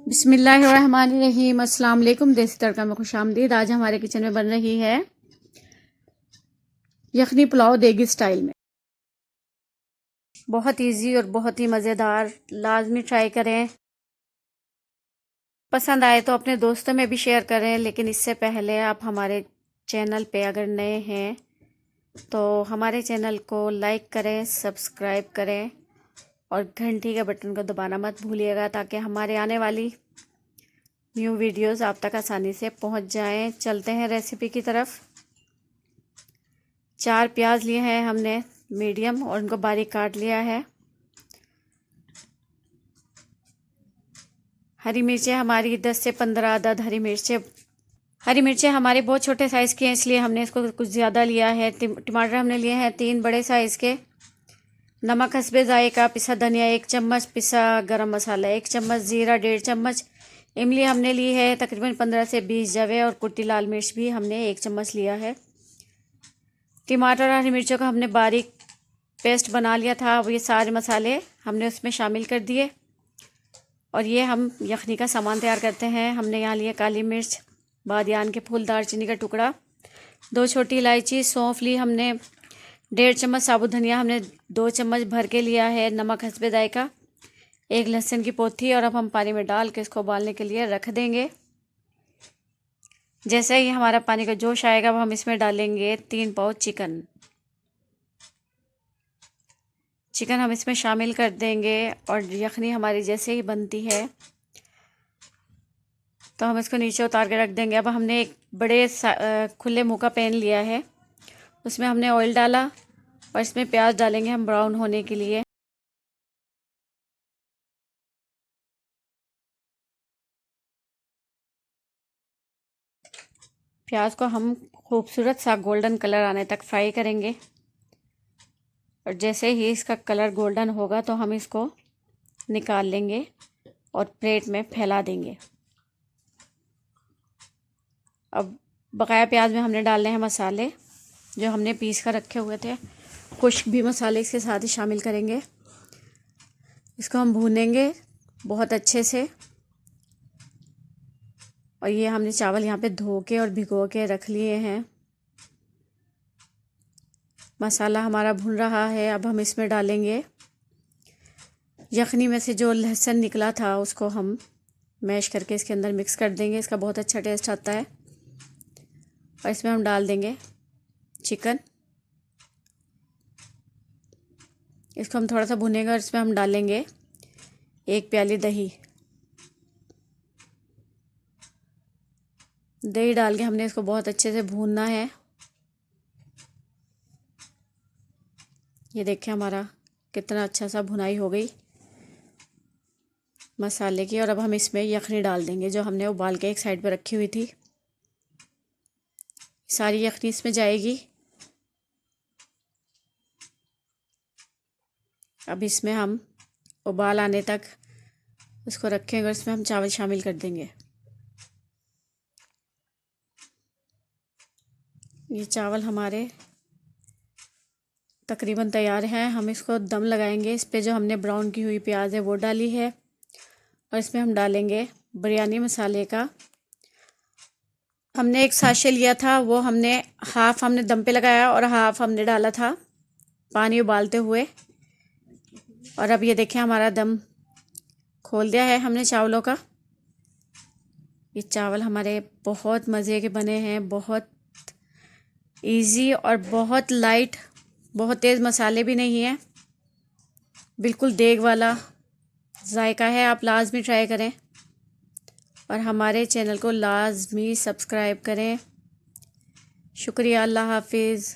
बिस्मिल्लाहिर्रहमानिर्रहीम। अस्सलाम वालेकुम। देसी तड़का में खुशामदीद। आज हमारे किचन में बन रही है यखनी पुलाव देगी स्टाइल में। बहुत इजी और बहुत ही मज़ेदार, लाजमी ट्राई करें। पसंद आए तो अपने दोस्तों में भी शेयर करें, लेकिन इससे पहले आप हमारे चैनल पे अगर नए हैं तो हमारे चैनल को लाइक करें, सब्सक्राइब करें और घंटी के बटन को दबाना मत भूलिएगा, ताकि हमारे आने वाली न्यू वीडियोस आप तक आसानी से पहुंच जाएं। चलते हैं रेसिपी की तरफ। 4 प्याज लिए हैं हमने मीडियम और उनको बारीक काट लिया है। हरी मिर्चें हमारी 10 से 15 अदद हरी मिर्चें हमारे बहुत छोटे साइज़ की हैं, इसलिए हमने इसको कुछ ज़्यादा लिया है। टमाटर हमने लिए हैं 3 बड़े साइज़ के। नमक हस्बे जायका, पिसा धनिया 1 चम्मच, पिसा गरम मसाला 1 चम्मच, ज़ीरा 1.5 चम्मच, इमली हमने ली है तकरीबन 15 से 20 जवे और कुटी लाल मिर्च भी हमने 1 चम्मच लिया है। टमाटर और हरी मिर्चों का हमने बारीक पेस्ट बना लिया था। अब ये सारे मसाले हमने उसमें शामिल कर दिए और ये हम यखनी का सामान तैयार करते हैं। हमने यहाँ लिया काली मिर्च, बादियान के फूल, दालचीनी का टुकड़ा, 2 छोटी इलायची, सौंफ ली हमने, 1.5 चम्मच साबुत धनिया हमने 2 चम्मच भर के लिया है, नमक हस्बे जायका, 1 लहसुन की पोथी। और अब हम पानी में डाल के इसको उबालने के लिए रख देंगे। जैसे ही हमारा पानी का जोश आएगा, अब हम इसमें डालेंगे 3 पाउच चिकन हम इसमें शामिल कर देंगे। और यखनी हमारी जैसे ही बनती है तो हम इसको नीचे उतार के रख देंगे। अब हमने एक बड़े खुले मुँह का पैन लिया है, उसमें हमने ऑयल डाला और इसमें प्याज डालेंगे हम ब्राउन होने के लिए। प्याज को हम खूबसूरत सा गोल्डन कलर आने तक फ्राई करेंगे और जैसे ही इसका कलर गोल्डन होगा तो हम इसको निकाल लेंगे और प्लेट में फैला देंगे। अब बकाया प्याज में हमने डालने हैं मसाले जो हमने पीस कर रखे हुए थे। खुश्क भी मसाले इसके साथ ही शामिल करेंगे। इसको हम भूनेंगे बहुत अच्छे से। और ये हमने चावल यहाँ पे धो के और भिगो के रख लिए हैं। मसाला हमारा भुन रहा है। अब हम इसमें डालेंगे यखनी में से जो लहसुन निकला था, उसको हम मैश करके इसके अंदर मिक्स कर देंगे। इसका बहुत अच्छा टेस्ट आता है। और इसमें हम डाल देंगे चिकन। इसको हम थोड़ा सा भुनेंगे और इसमें हम डालेंगे 1 प्याली दही डाल के हमने इसको बहुत अच्छे से भूनना है। ये देखिए हमारा कितना अच्छा सा भुनाई हो गई मसाले की। और अब हम इसमें यखनी डाल देंगे जो हमने उबाल के एक साइड पर रखी हुई थी। सारी यखनी इसमें जाएगी। अब इसमें हम उबाल आने तक उसको रखेंगे और इसमें हम चावल शामिल कर देंगे। ये चावल हमारे तकरीबन तैयार हैं। हम इसको दम लगाएंगे। इस पे जो हमने ब्राउन की हुई प्याज है वो डाली है और इसमें हम डालेंगे बिरयानी मसाले का। हमने एक साशे लिया था, वो हमने हाफ़ हमने दम पे लगाया और हाफ़ हमने डाला था पानी उबालते हुए। और अब ये देखें हमारा दम खोल दिया है हमने चावलों का। ये चावल हमारे बहुत मज़े के बने हैं, बहुत इजी और बहुत लाइट, बहुत तेज़ मसाले भी नहीं है, बिल्कुल देग वाला जायका है। आप लाजमी ट्राई करें और हमारे चैनल को लाजमी सब्सक्राइब करें। शुक्रिया। अल्लाह हाफिज़।